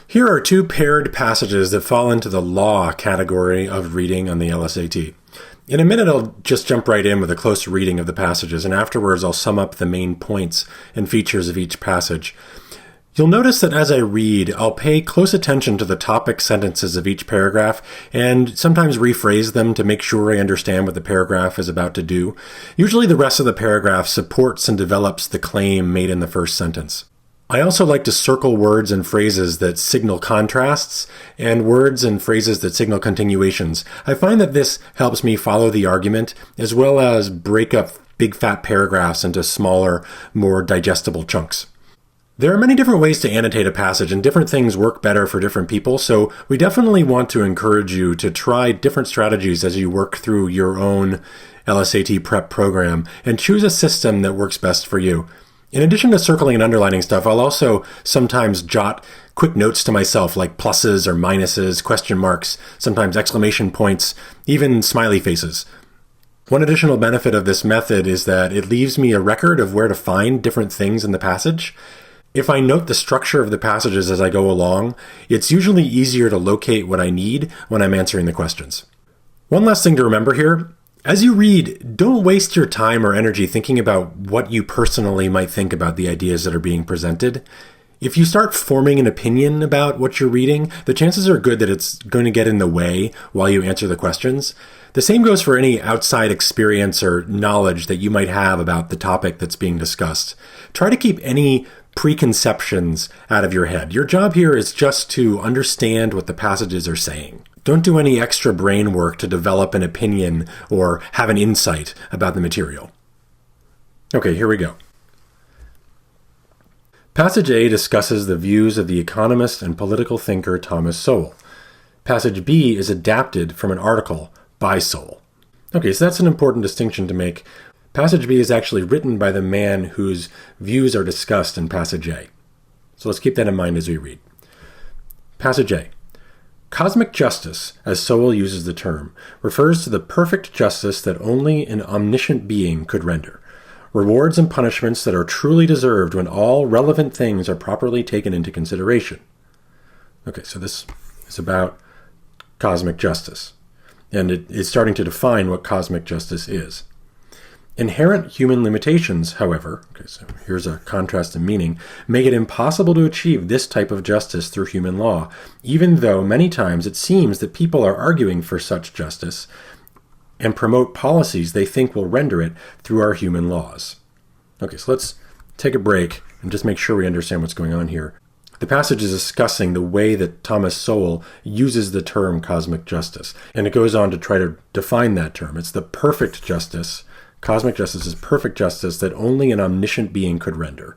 Here are two paired passages that fall into the law category of reading on the LSAT. In a minute, I'll just jump right in with a close reading of the passages, and afterwards I'll sum up the main points and features of each passage. You'll notice that as I read, I'll pay close attention to the topic sentences of each paragraph and sometimes rephrase them to make sure I understand what the paragraph is about to do. Usually the rest of the paragraph supports and develops the claim made in the first sentence. I also like to circle words and phrases that signal contrasts and words and phrases that signal continuations. I find that this helps me follow the argument as well as break up big fat paragraphs into smaller, more digestible chunks. There are many different ways to annotate a passage, and different things work better for different people, so we definitely want to encourage you to try different strategies as you work through your own LSAT prep program, and choose a system that works best for you. In addition to circling and underlining stuff, I'll also sometimes jot quick notes to myself like pluses or minuses, question marks, sometimes exclamation points, even smiley faces. One additional benefit of this method is that it leaves me a record of where to find different things in the passage. If I note the structure of the passages as I go along, it's usually easier to locate what I need when I'm answering the questions. One last thing to remember here. As you read, don't waste your time or energy thinking about what you personally might think about the ideas that are being presented. If you start forming an opinion about what you're reading, the chances are good that it's going to get in the way while you answer the questions. The same goes for any outside experience or knowledge that you might have about the topic that's being discussed. Try to keep any preconceptions out of your head. Your job here is just to understand what the passages are saying. Don't do any extra brain work to develop an opinion or have an insight about the material. Okay, here we go. Passage A discusses the views of the economist and political thinker Thomas Sowell. Passage B is adapted from an article by Sowell. Okay, so that's an important distinction to make. Passage B is actually written by the man whose views are discussed in Passage A. So let's keep that in mind as we read. Passage A. Cosmic justice, as Sowell uses the term, refers to the perfect justice that only an omniscient being could render. Rewards and punishments that are truly deserved when all relevant things are properly taken into consideration. Okay, so this is about cosmic justice. And it is starting to define what cosmic justice is. Inherent human limitations, however, okay, so here's a contrast in meaning, make it impossible to achieve this type of justice through human law, even though many times it seems that people are arguing for such justice and promote policies they think will render it through our human laws. Okay, so let's take a break and just make sure we understand what's going on here. The passage is discussing the way that Thomas Sowell uses the term cosmic justice, and it goes on to try to define that term. It's the perfect justice. Cosmic justice is perfect justice that only an omniscient being could render.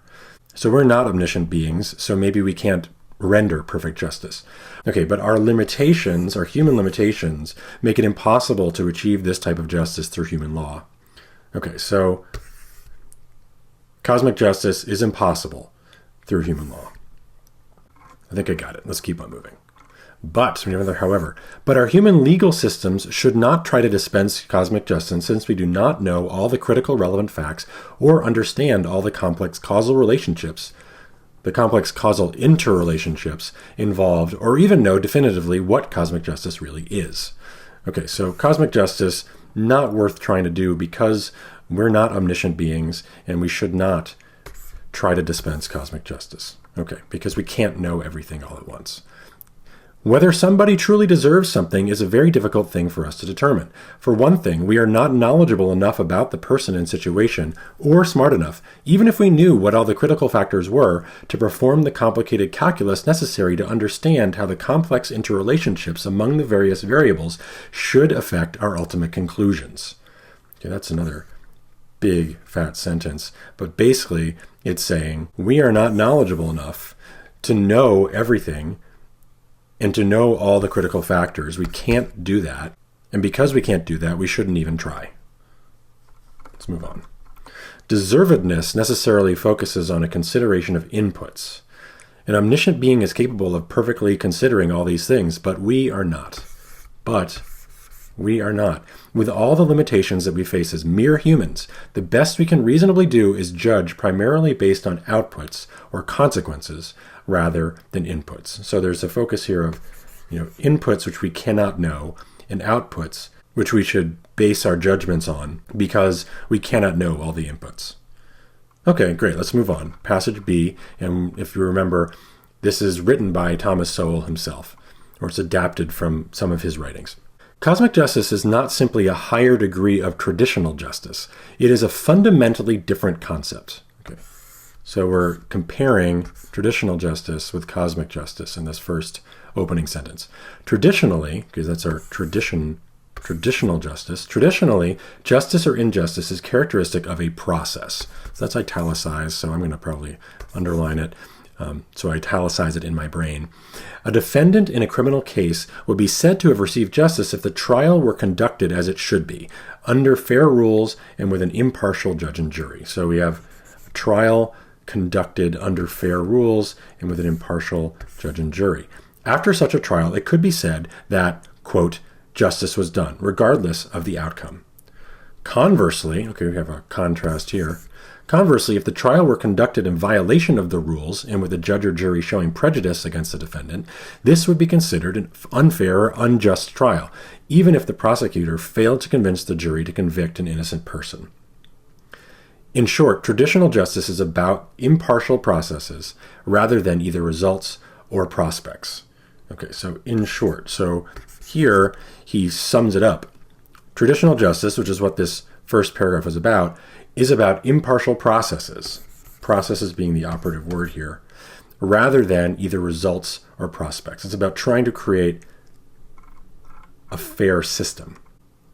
So we're not omniscient beings, so maybe we can't render perfect justice. Okay, but our limitations, our human limitations, make it impossible to achieve this type of justice through human law. Okay, so cosmic justice is impossible through human law. I think I got it. Let's keep on moving. But our human legal systems should not try to dispense cosmic justice since we do not know all the critical relevant facts or understand all the complex causal relationships, the complex causal interrelationships involved, or even know definitively what cosmic justice really is. Okay, so cosmic justice, not worth trying to do because we're not omniscient beings and we should not try to dispense cosmic justice. Okay, because we can't know everything all at once. Whether somebody truly deserves something is a very difficult thing for us to determine. For one thing, we are not knowledgeable enough about the person and situation, or smart enough, even if we knew what all the critical factors were, to perform the complicated calculus necessary to understand how the complex interrelationships among the various variables should affect our ultimate conclusions. Okay, that's another big, fat sentence. But basically, it's saying we are not knowledgeable enough to know everything and to know all the critical factors. We can't do that. And because we can't do that, we shouldn't even try. Let's move on. Deservedness necessarily focuses on a consideration of inputs. An omniscient being is capable of perfectly considering all these things, but we are not. With all the limitations that we face as mere humans, the best we can reasonably do is judge primarily based on outputs or consequences rather than inputs. So there's a focus here of, inputs which we cannot know and outputs which we should base our judgments on because we cannot know all the inputs. Okay, great. Let's move on. Passage B, and if you remember, this is written by Thomas Sowell himself, or it's adapted from some of his writings. Cosmic justice is not simply a higher degree of traditional justice. It is a fundamentally different concept. Okay. So we're comparing traditional justice with cosmic justice in this first opening sentence. Traditionally, because that's our traditional justice, traditionally, justice or injustice is characteristic of a process. So that's italicized, so I'm going to probably underline it. So I italicize it in my brain. A defendant in a criminal case would be said to have received justice if the trial were conducted as it should be, under fair rules and with an impartial judge and jury. So we have a trial conducted under fair rules and with an impartial judge and jury. After such a trial, it could be said that, quote, justice was done, regardless of the outcome. Conversely, okay, we have a contrast here. Conversely, if the trial were conducted in violation of the rules and with a judge or jury showing prejudice against the defendant, this would be considered an unfair or unjust trial, even if the prosecutor failed to convince the jury to convict an innocent person. In short, traditional justice is about impartial processes rather than either results or prospects. Okay, so in short, so here he sums it up. Traditional justice, which is what this first paragraph is about impartial processes being the operative word here, rather than either results or prospects. It's about trying to create a fair system.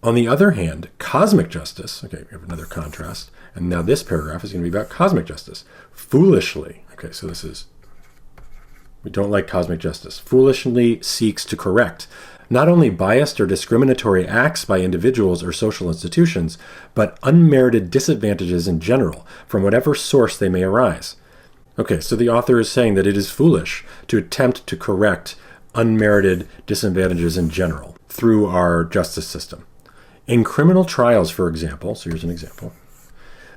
On the other hand, cosmic justice, okay, we have another contrast, and now this paragraph is going to be about cosmic justice. Foolishly, okay, so we don't like cosmic justice, foolishly seeks to correct not only biased or discriminatory acts by individuals or social institutions, but unmerited disadvantages in general, from whatever source they may arise. Okay, so the author is saying that it is foolish to attempt to correct unmerited disadvantages in general through our justice system. In criminal trials, for example, so here's an example,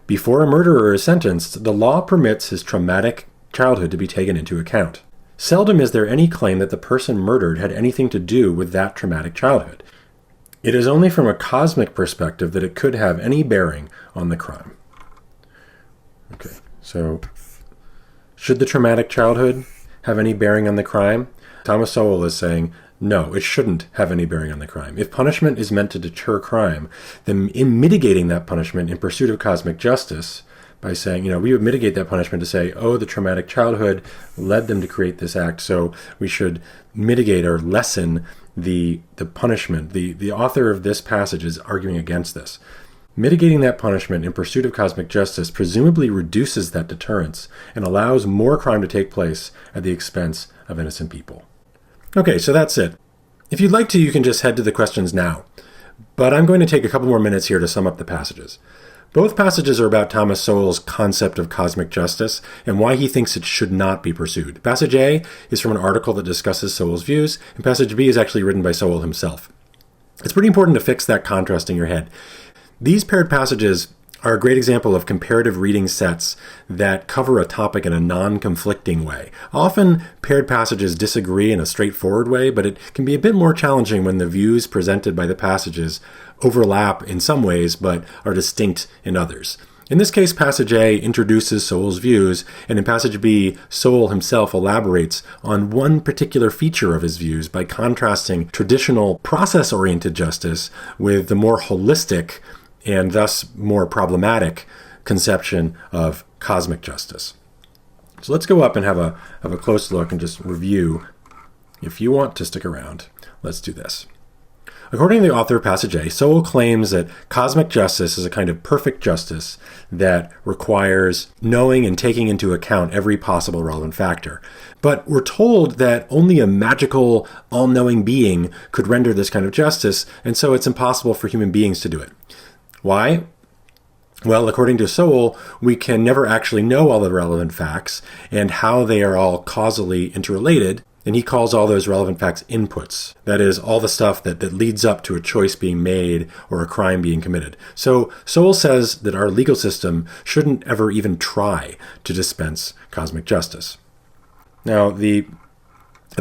before a murderer is sentenced, the law permits his traumatic childhood to be taken into account. Seldom is there any claim that the person murdered had anything to do with that traumatic childhood. It is only from a cosmic perspective that it could have any bearing on the crime. Okay, so should the traumatic childhood have any bearing on the crime? Thomas Sowell is saying, no, it shouldn't have any bearing on the crime. If punishment is meant to deter crime, then in mitigating that punishment in pursuit of cosmic justice, by saying, we would mitigate that punishment to say, the traumatic childhood led them to create this act, so we should mitigate or lessen the punishment. The author of this passage is arguing against this. Mitigating that punishment in pursuit of cosmic justice presumably reduces that deterrence and allows more crime to take place at the expense of innocent people. Okay, so that's it. If you'd like to, you can just head to the questions now. But I'm going to take a couple more minutes here to sum up the passages. Both passages are about Thomas Sowell's concept of cosmic justice and why he thinks it should not be pursued. Passage A is from an article that discusses Sowell's views, and passage B is actually written by Sowell himself. It's pretty important to fix that contrast in your head. These paired passages are a great example of comparative reading sets that cover a topic in a non-conflicting way. Often, paired passages disagree in a straightforward way, but it can be a bit more challenging when the views presented by the passages overlap in some ways, but are distinct in others. In this case, passage A introduces Sowell's views, and in passage B, Sowell himself elaborates on one particular feature of his views by contrasting traditional process-oriented justice with the more holistic and thus more problematic conception of cosmic justice. So let's go up and have a close look and just review. If you want to stick around, let's do this. According to the author of passage A, Sowell claims that cosmic justice is a kind of perfect justice that requires knowing and taking into account every possible relevant factor. But we're told that only a magical, all-knowing being could render this kind of justice, and so it's impossible for human beings to do it. Why? Well, according to Sowell, we can never actually know all the relevant facts and how they are all causally interrelated, and he calls all those relevant facts inputs. That is, all the stuff that leads up to a choice being made or a crime being committed. So Sowell says that our legal system shouldn't ever even try to dispense cosmic justice. Now, the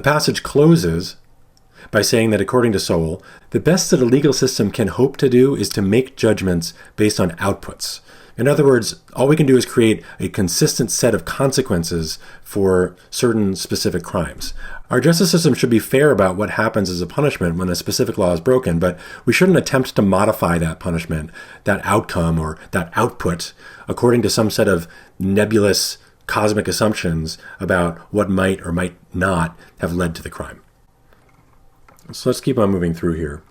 passage closes by saying that according to Sowell, the best that a legal system can hope to do is to make judgments based on outputs. In other words, all we can do is create a consistent set of consequences for certain specific crimes. Our justice system should be fair about what happens as a punishment when a specific law is broken, but we shouldn't attempt to modify that punishment, that outcome, or that output according to some set of nebulous cosmic assumptions about what might or might not have led to the crime. So let's keep on moving through here.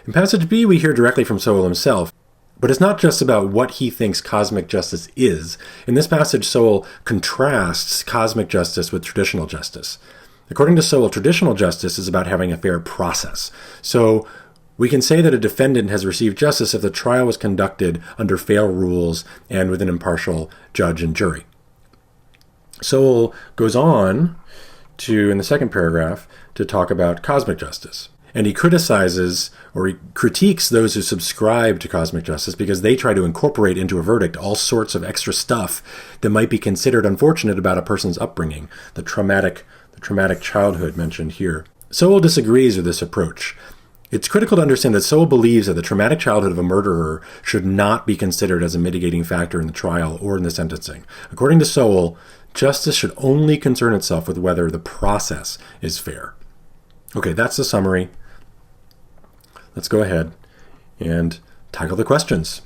In passage B, we hear directly from Sowell himself, but it's not just about what he thinks cosmic justice is. In this passage, Sowell contrasts cosmic justice with traditional justice. According to Sowell, traditional justice is about having a fair process. So we can say that a defendant has received justice if the trial was conducted under fair rules and with an impartial judge and jury. Sowell goes on to, in the second paragraph, to talk about cosmic justice. And he criticizes or he critiques those who subscribe to cosmic justice because they try to incorporate into a verdict all sorts of extra stuff that might be considered unfortunate about a person's upbringing, the traumatic childhood mentioned here. Sowell disagrees with this approach. It's critical to understand that Sowell believes that the traumatic childhood of a murderer should not be considered as a mitigating factor in the trial or in the sentencing. According to Sowell, justice should only concern itself with whether the process is fair. Okay, that's the summary. Let's go ahead and tackle the questions.